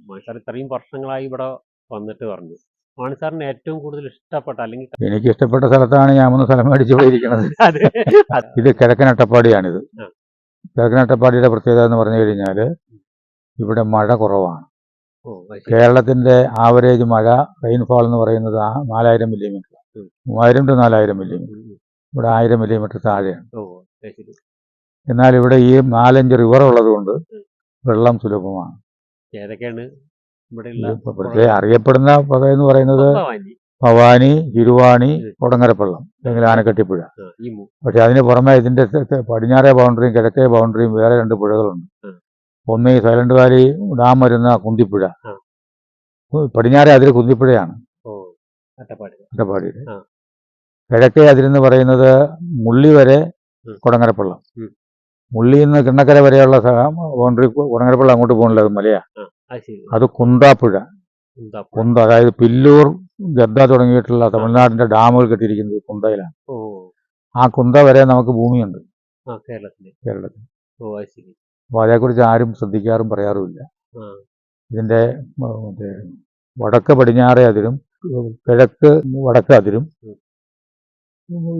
Mani sir ഇത്രയും വർഷങ്ങളായി ഇവിടെ വന്നിട്ട് പറഞ്ഞു. മാണി സാറിന് ഏറ്റവും കൂടുതൽ ഇഷ്ടപ്പെട്ട അല്ലെങ്കിൽ എനിക്ക് ഇഷ്ടപ്പെട്ട സ്ഥലത്താണ് ഞാൻ ഒന്ന് സ്ഥലം മേടിച്ച് പോയിരിക്കുന്നത്. അത് ഇത് കിഴക്കൻ അട്ടപ്പാടിയാണിത്. ആ. കിഴക്കൻ അട്ടപ്പാടിയുടെ പ്രത്യേകത എന്ന് പറഞ്ഞു കഴിഞ്ഞാൽ ഇവിടെ മഴ കുറവാണ്. ഓ അത് ശരി. കേരളത്തിന്റെ ആവറേജ് മഴ റെയിൻഫാൾ എന്ന് പറയുന്നത് 4000 മില്ലിമീറ്റർ, ഉം. 3000 to 4000 മില്ലിമീറ്റർ. ഉം, ഉം. ഇവിടെ 1000 മില്ലിമീറ്റർ താഴെയാണ്. ഓ അത് ശരി. എന്നാൽ ഇവിടെ ഈ 4-5 റിവർ ഉള്ളത് കൊണ്ട് വെള്ളം സുലഭമാണ്. ഏതൊക്കെയാണ് ഇവിടെയുള്ള ഇത് പ്രത്യേകം അറിയപ്പെടുന്ന പുഴ എന്ന് പറയുന്നത് ഭവാനി? ഭവാനി, തിരുവാണി, കൊടങ്ങരപ്പള്ളം അല്ലെങ്കിൽ ആനക്കട്ടിപ്പുഴ. ഈ മൂ- പക്ഷെ അതിന് പുറമെ ഇതിന്റെ പടിഞ്ഞാറേ ബൗണ്ടറിയും കിഴക്കേ ബൗണ്ടറിയും വേറെ 2 പുഴകളുണ്ട്. ഉം. ഒന്ന് ഈ സൈലന്റ് വാലി ഡാം വരുന്ന കുന്തിപ്പുഴ. ആ. പടിഞ്ഞാറേ അതിര് കുന്തിപ്പുഴയാണ് ഓ അട്ടപ്പാടി. അട്ടപ്പാടിയുടെ. ആ. കിഴക്കേ അതിരെന്ന് പറയുന്നത് മുള്ളി വരെ ഉം. കൊടങ്ങരപ്പള്ളം. ഉം. മുള്ളിയിൽ നിന്ന് കിണ്ണക്കര വരെയുള്ള ബൗണ്ടറി കൊടങ്ങരപ്പള്ളം അങ്ങോട്ട് പോകുന്നില്ല, അത് മലയാ. അത് ശരി. അത് കുന്താപ്പുഴ. എന്താ കുന്ത, അതായത് പില്ലൂർ, ഗദ്ദ തുടങ്ങിയിട്ടുള്ള തമിഴ്നാടിന്റെ ഡാമുകൾ കെട്ടിയിരിക്കുന്നത് കുന്തയിലാണ്. ഓ ആ കുന്ത വരെ നമുക്ക് ഭൂമിയുണ്ട് ആ കേരളത്തില്. കേരളത്തിൽ. ഓ അത് ശരി. അപ്പോൾ അതേക്കുറിച്ച് ആരും ശ്രദ്ധിക്കാറും പറയാറുമില്ല. ആ ഇതിന്റെ മറ്റേ വടക്ക് പടിഞ്ഞാറേ അതിരും കിഴക്ക് വടക്ക് അതിരും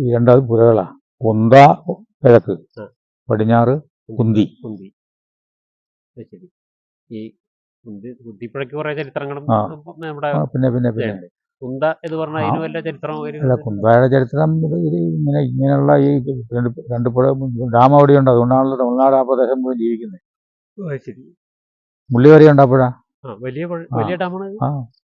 ഈ 2 പുഴകളാണ്. കുന്ത കിഴക്ക്, ആ. പടിഞ്ഞാറ് കുന്തി. കുന്തി. അത് ശരി. ഈ കുന്തിപ്പുഴയ്ക്ക് കുറെ ചരിത്രങ്ങളും ആ. നമ്മുടെ പിന്നെ പിന്നെ പിന്നെ ഉണ്ട്. കുന്ത എന്ന് പറഞ്ഞാൽ അതിന് വല്ല ചരിത്രം അല്ല, കുന്തയുടെ ചരിത്രം ഇത് ഇങ്ങനെയുള്ള ഈ 2 പുഴ ഡാം അവിടെയുണ്ട്. അതുകൊണ്ടാണല്ലോ തമിഴ്നാട് ആ പ്രദേശം മുഴുവൻ ജീവിക്കുന്നത്. ശരി. മുള്ളി വരെയുണ്ട് ആ പുഴ. ആ വലിയ ഡാമാണ്. ആ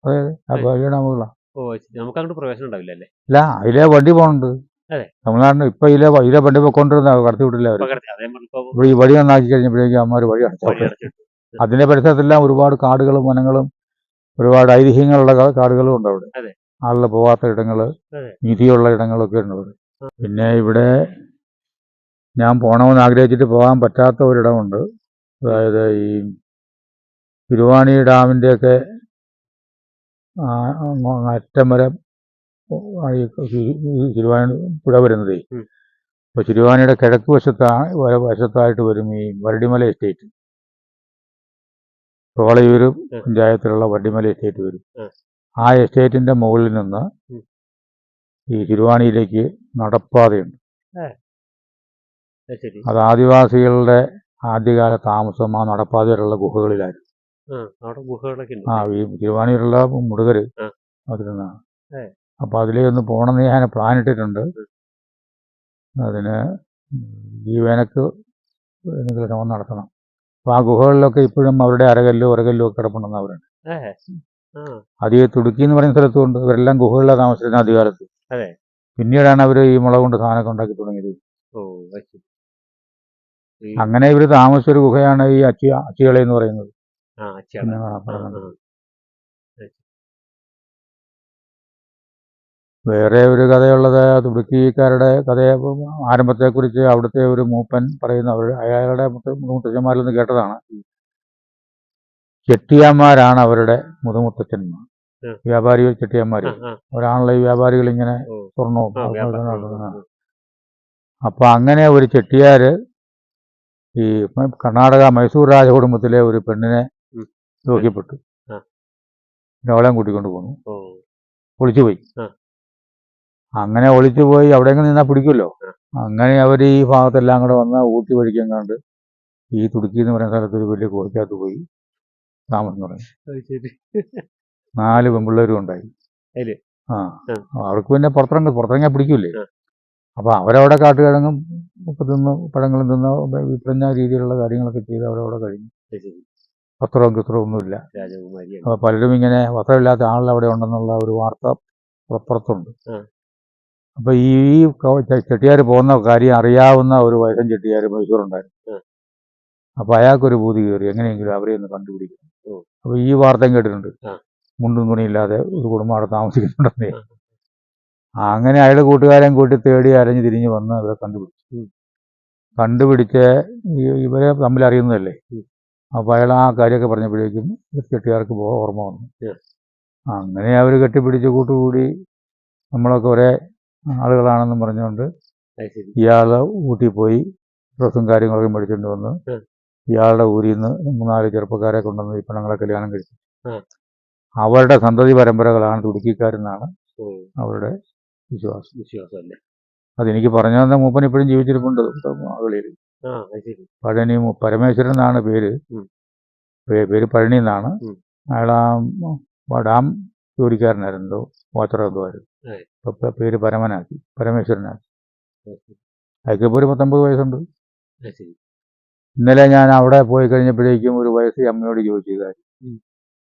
അതെ അതെ, ആ വലിയ ഡാമുകളാണ്. ഓ ശരി. നമുക്ക് അങ്ങോട്ട് പ്രവേശനം ഉണ്ടാവില്ല അല്ലേ? അല്ല, അതിലെ വണ്ടി പോകുന്നുണ്ട് അതെ. തമിഴ്നാടിന്. ഇപ്പൊ ഇതിലെ വണ്ടി പോയിക്കൊണ്ടിരുന്ന കടത്തി വിട്ടില്ല അവർ. ഇവിടെ ഈ വഴി നന്നാക്കി കഴിഞ്ഞപ്പോഴേക്കും അമ്മമാർ വഴി അടച്ചു. അതിന്റെ പരിസരത്തെല്ലാം ഒരുപാട് കാടുകളും വനങ്ങളും ഒരുപാട് ഐതിഹ്യങ്ങളുള്ള കാടുകളും ഉണ്ട് അവിടെ. അതെ. ആളുകൾ പോവാത്ത ഇടങ്ങള്, അതെ. നിധിയുള്ള ഇടങ്ങളൊക്കെ ഉണ്ട് അവിടെ. പിന്നെ ഇവിടെ ഞാൻ പോകണമെന്ന് ആഗ്രഹിച്ചിട്ട് പോകാൻ പറ്റാത്ത ഒരിടമുണ്ട്. അതായത് ഈ തിരുവാണി ഡാമിൻ്റെയൊക്കെ അറ്റം വരെ തിരുവാണി പുഴ വരുന്നതേ. അപ്പോൾ തിരുവാണിയുടെ കിഴക്ക് വശത്തായിട്ട് വരും ഈ വരടിമല എസ്റ്റേറ്റ്. തോളയൂർ പഞ്ചായത്തിലുള്ള വരടിമല എസ്റ്റേറ്റ് വരും. ആ എസ്റ്റേറ്റിന്റെ മുകളിൽ നിന്ന് ഈ തിരുവാണിയിലേക്ക് നടപ്പാതയുണ്ട്. അത് ആദിവാസികളുടെ ആദ്യകാല താമസം ആ നടപ്പാതയിലുള്ള ഗുഹകളിലായിരുന്നു. ആ ഈ തിരുവാണിയിലുള്ള മുടുകര് അതിൽ നിന്നാണ്. അപ്പൊ അതിലേ ഒന്ന് പോകണമെന്ന് ഞാൻ പ്ലാൻ ഇട്ടിട്ടുണ്ട്. അതിന് ഈ വേനക്ക് എന്തെങ്കിലും ശ്രമം നടത്തണം. അപ്പൊ ആ ഗുഹകളിലൊക്കെ ഇപ്പോഴും അവരുടെ അരകല്ലും ഉരകല്ലും ഒക്കെ കിടപ്പുണ്ടെന്ന് അവരുണ്ട്. അത് ഈ തുടുക്കി എന്ന് പറയുന്ന സ്ഥലത്തുണ്ട്. ഇവരെല്ലാം ഗുഹകളിലാണ് താമസിച്ചിരുന്ന ആദ്യകാലത്ത്. പിന്നീടാണ് അവർ ഈ മുള കൊണ്ട് സാധനമൊക്കെ ഉണ്ടാക്കി തുടങ്ങിയത്. അങ്ങനെ ഇവർ താമസിച്ചൊരു ഗുഹയാണ് ഈ അച്ചികള എന്ന് പറയുന്നത്. വേറെ ഒരു കഥയുള്ളത് തുടുക്കിക്കാരുടെ കഥയെ ആരംഭത്തെക്കുറിച്ച് അവിടുത്തെ ഒരു മൂപ്പൻ പറയുന്ന അയാളുടെ മുത്തച്ഛന്മാരിൽ നിന്ന് കേട്ടതാണ്. ചെട്ടിയാന്മാരാണ് അവരുടെ മുതുമുത്തച്ഛന്മാർ, വ്യാപാരികൾ ചെട്ടിയാന്മാർ. അവരാണല്ലോ ഈ വ്യാപാരികൾ ഇങ്ങനെ സ്വർണവും. അപ്പൊ അങ്ങനെ ഒരു ചെട്ടിയാര് ഈ കർണാടക മൈസൂർ രാജകുടുംബത്തിലെ ഒരു പെണ്ണിനെ രോഗ്യപ്പെട്ടു. അവളെയും കൂട്ടിക്കൊണ്ട് പോന്നു, ഒളിച്ചുപോയി. അങ്ങനെ ഒളിച്ചുപോയി എവിടെയെങ്കിലും നിന്നാൽ പിടിക്കുമല്ലോ. അങ്ങനെ അവർ ഈ ഭാഗത്തെല്ലാം കൂടെ വന്ന് ഊട്ടി വഴിക്കാൻ കണ്ട് ഈ തുടുക്കി എന്ന് പറയുന്ന സ്ഥലത്ത് ഒരു വലിയ കുറിക്കകത്ത് പോയി താമസം തുടങ്ങി. 4 പെൺപിള്ളേരും ഉണ്ടായി. ആ അവർക്ക് പിന്നെ പുറത്തിറങ്ങിയാൽ പിടിക്കൂലേ. അപ്പൊ അവരവിടെ കാട്ടുകിഴങ്ങും ഒക്കെ തിന്ന് പഴങ്ങളും തിന്ന് വിപ്പറഞ്ഞ രീതിയിലുള്ള കാര്യങ്ങളൊക്കെ ചെയ്ത് അവരവിടെ കഴിഞ്ഞു. വസ്ത്രവും കിസ്ത്രവും ഒന്നുമില്ല. അപ്പൊ പലരും ഇങ്ങനെ വസ്ത്രമില്ലാത്ത ആളുകൾ അവിടെ ഉണ്ടെന്നുള്ള ഒരു വാർത്ത പുറത്തുണ്ട്. അപ്പൊ ഈ ചെട്ടിയാർ പോകുന്ന കാര്യം അറിയാവുന്ന ഒരു വയസ്സൻ ചെട്ടിയാർ മൈസൂറുണ്ടായിരുന്നു. അപ്പൊ അയാൾക്കൊരു ബൂതി കയറി എങ്ങനെയെങ്കിലും അവരെ ഒന്ന് കണ്ടുപിടിക്കണം. അപ്പൊ ഈ വാർത്തയും കേട്ടിട്ടുണ്ട്, മുണ്ടും തുണിയില്ലാതെ ഒരു കുടുംബം അവിടെ താമസിക്കുന്നുണ്ടെന്നേ. അങ്ങനെ അയാളുടെ കൂട്ടുകാരൻ കൂട്ടി തേടി അരഞ്ഞ് തിരിഞ്ഞ് വന്ന് ഇവരെ കണ്ടുപിടിച്ച് ഇവരെ തമ്മിൽ അറിയുന്നതല്ലേ. അപ്പോൾ അയാൾ ആ കാര്യമൊക്കെ പറഞ്ഞപ്പോഴേക്കും ചെട്ടിയാർക്ക് ഓർമ്മ വന്നു. അങ്ങനെ അവർ കെട്ടിപ്പിടിച്ച് കൂട്ടുകൂടി നമ്മളൊക്കെ ഒരേ ആളുകളാണെന്നും പറഞ്ഞുകൊണ്ട് ഇയാൾ ഊട്ടി പോയി ഡ്രസ്സും കാര്യങ്ങളൊക്കെ മേടിച്ചുകൊണ്ട് വന്ന് ഇയാളുടെ ഊരിൽ നിന്ന് 3-4 ചെറുപ്പക്കാരെ കൊണ്ടുവന്ന് ഈ പെണ്ണുങ്ങളെ കല്യാണം കഴിച്ചു. ആ. അവരുടെ സന്തതി പരമ്പരകളാണ് തുടുക്കിക്കാരെന്നാണ് ഓ അവരുടെ വിശ്വാസം. വിശ്വാസമല്ലേ. അതെനിക്ക് പറഞ്ഞു തന്ന മൂപ്പൻ ഇപ്പോഴും ജീവിച്ചിരിപ്പുണ്ട് ആളുകളിൽ. ആ അത് ശരി. പഴനി പരമേശ്വരൻ എന്നാണ് പേര്. ഉം. പേര് പഴനി എന്നാണ്. ഉം. അയാൾ ആ ഡാം ജോലിക്കാരനായിരുന്നോ വാച്ചറോ എന്തോ ആയിരുന്നു. ഇപ്പൊ പേര് പരമേശ്വരനാക്കി. അയാൾക്കിപ്പോൾ ഒരു 19 വയസ്സുണ്ട്. അത് ശരി. ഇന്നലെ ഞാൻ അവിടെ പോയി കഴിഞ്ഞപ്പോഴേക്കും ഒരു വയസ്സ് അമ്മയോട് ചോദിച്ചു കാര്യം.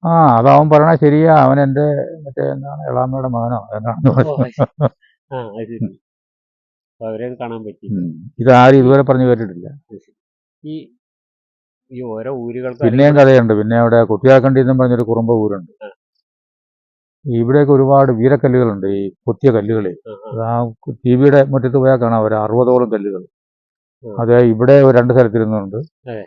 ആ അതവൻ പറയണ ശരിയാ, അവൻ എൻ്റെ മറ്റേ എന്താണ് എളാമ്മയുടെ മകനോ എന്നാണ് ഓ അത് ശരി. ആ അത് ശരി. അപ്പൊ അവരെ കാണാൻ പറ്റി. ഇതാരും ഇതുവരെ പറഞ്ഞു കേട്ടിട്ടില്ല. അത് ശരി. ഈ ഈ ഓരോ ഊരുകൾക്ക് പിന്നെയും കഥയുണ്ട്. പിന്നെ അവിടെ കുട്ടിയാക്കണ്ടി എന്നും പറഞ്ഞൊരു കുറുമ്പ ഊരുണ്ട്. ആ. ഇവിടെയൊക്കെ ഒരുപാട് വീരക്കല്ലുകളുണ്ട്, ഈ കൊത്തിയ കല്ലുകളെ. ആ ടിവിയുടെ മുറ്റത്ത് പോയാൽ കാണാം ഒരു 60ഓളം കല്ലുകൾ. അത് ഇവിടെ 2 സ്ഥലത്തിരുന്നുണ്ട്, അതെ.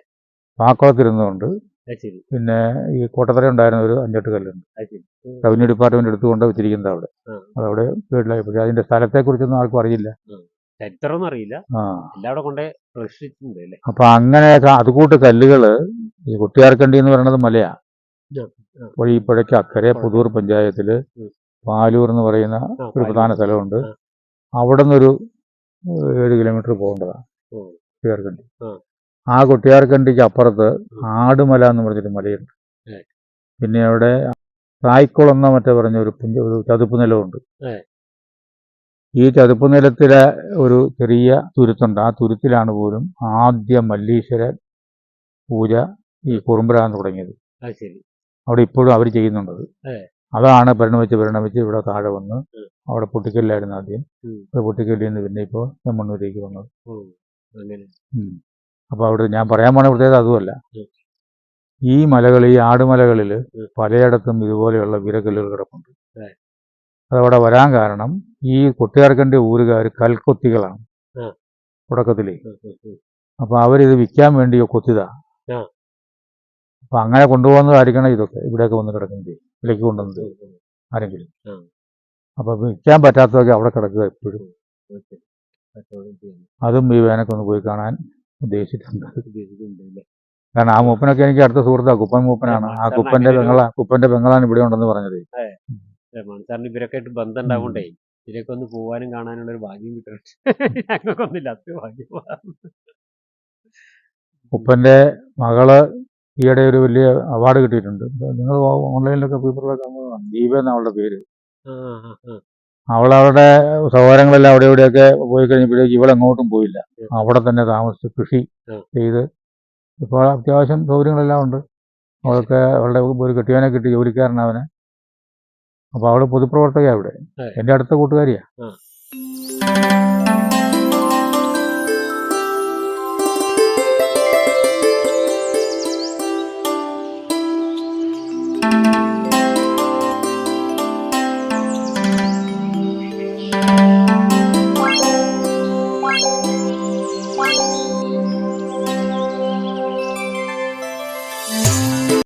പാക്കുളത്തിരുന്നുണ്ട്, അത് ശരി. പിന്നെ ഈ കോട്ടത്തറ ഉണ്ടായിരുന്ന ഒരു 5-8 കല്ലുണ്ട്. അത് ശരി. റവന്യൂ ഡിപ്പാർട്ട്മെന്റ് എടുത്തുകൊണ്ട് വെച്ചിരിക്കുന്നത് അവിടെ. ആ. അതവിടെ വീട്ടിലായി. പക്ഷേ അതിന്റെ സ്ഥലത്തെക്കുറിച്ചൊന്നും ആർക്കും അറിയില്ല. ചരിത്രമൊന്നും അറിയില്ല. ആ എല്ലാവിടെ കൊണ്ടേ പ്രദർശിച്ചിട്ടുണ്ട് അല്ലേ. അപ്പൊ അങ്ങനെ അതുകൂട്ട് കല്ലുകള് ഈ കുട്ടിയാർക്കണ്ടി എന്ന് പറയുന്നത് മലയാ. അപ്പോൾ ഈ പുഴയ്ക്ക് അക്കരെ പുതൂർ പഞ്ചായത്തില് പാലൂർ എന്ന് പറയുന്ന ഒരു പ്രധാന സ്ഥലമുണ്ട്. അവിടെ നിന്നൊരു 7 കിലോമീറ്റർ പോകേണ്ടതാണ് കുട്ടിയാർക്കണ്ടി. ആ കുട്ടിയാർക്കണ്ടിക്ക് അപ്പുറത്ത് ആടുമല എന്ന് പറഞ്ഞൊരു മലയുണ്ട്. പിന്നെ അവിടെ തായ്ക്കുളം എന്ന മറ്റേ പറഞ്ഞ ഒരു ചതുപ്പ് നിലമുണ്ട്. ഈ ചതുപ്പ് നിലത്തിലെ ഒരു ചെറിയ തുരുത്തുണ്ട്. ആ തുരുത്തിലാണ് പോലും ആദ്യ മല്ലീശ്വര പൂജ ഈ കുറുമ്പരാൻ തുടങ്ങിയത്. അവിടെ ഇപ്പോഴും അവർ ചെയ്യുന്നുണ്ടത്. അതാണ് പരിണമിച്ച് ഇവിടെ താഴെ വന്ന് അവിടെ പൊട്ടിക്കല്ലായിരുന്നു ആദ്യം. പൊട്ടിക്കല്ലിൽ നിന്ന് പിന്നെ ഇപ്പോൾ ചെമ്മണ്ണൂരേക്ക് വന്നത്. അപ്പോൾ അവിടെ ഞാൻ പറയാൻ പോണ പ്രത്യേകത അതുമല്ല, ഈ മലകൾ, ഈ ആടുമലകളിൽ പലയിടത്തും ഇതുപോലെയുള്ള വീരക്കല്ലുകൾ കിടപ്പുണ്ട്. അതവിടെ വരാൻ കാരണം ഈ കുട്ടിയാർക്കണ്ടി ഊരുകാർ കൽക്കൊത്തികളാണ് തുടക്കത്തിലേ. അപ്പോൾ അവരിത് വിൽക്കാൻ വേണ്ടി കൊത്തിയതാ. അപ്പം അങ്ങനെ കൊണ്ടുപോകുന്നതായിരിക്കണം ഇതൊക്കെ ഇവിടെയൊക്കെ വന്ന് കിടക്കുന്നത്, വിലയ്ക്ക് കൊണ്ടുവന്നത് ആരെങ്കിലും. അപ്പം വിൽക്കാൻ പറ്റാത്തതൊക്കെ അവിടെ കിടക്കുക എപ്പോഴും. അതും ഈ വേനക്കൊന്ന് പോയി കാണാൻ ഉദ്ദേശിച്ചിട്ടുണ്ട്. കാരണം ആ മൂപ്പനൊക്കെ എനിക്ക് അടുത്ത സുഹൃത്താണ്. കുപ്പൻ മൂപ്പനാണ്. ആ കുപ്പന്റെ പെങ്ങളാണ് ഇവിടെ ഉണ്ടെന്ന് പറഞ്ഞത്. സാറിന് ഇവരൊക്കെ ആയിട്ട് ബന്ധം ഉണ്ടാവണ്ടേ ഇതിലേക്ക് ഒന്ന് പോവാനും കാണാനുള്ള ഒരു ഭാഗ്യം കിട്ടുന്നുണ്ട്. ഞങ്ങൾക്കൊന്നുമില്ല, അത്ര ഭാഗ്യം. കുപ്പന്റെ മകള് ഈയിടെ ഒരു വലിയ അവാർഡ് കിട്ടിയിട്ടുണ്ട്. നിങ്ങൾ ഓൺലൈനിലൊക്കെ പേപ്പറിലൊക്കെ ദീപ എന്ന അവളുടെ പേര്. അവളവരുടെ സഹോദരങ്ങളെല്ലാം അവിടെ ഇവിടെയൊക്കെ പോയി കഴിഞ്ഞപ്പോഴേക്ക് ഇവളെങ്ങോട്ടും പോയില്ല. അവിടെ തന്നെ താമസിച്ച് കൃഷി ചെയ്ത് ഇപ്പോൾ അത്യാവശ്യം സൗകര്യങ്ങളെല്ലാം ഉണ്ട്. അവൾക്ക് അവളുടെ ഒരു കെട്ടിയവനെ കിട്ടി, ജോലിക്കാരനവനെ. അപ്പോൾ അവൾ പൊതുപ്രവർത്തകയാണ് ഇവിടെ. എൻ്റെ അടുത്ത കൂട്ടുകാരിയാണ്.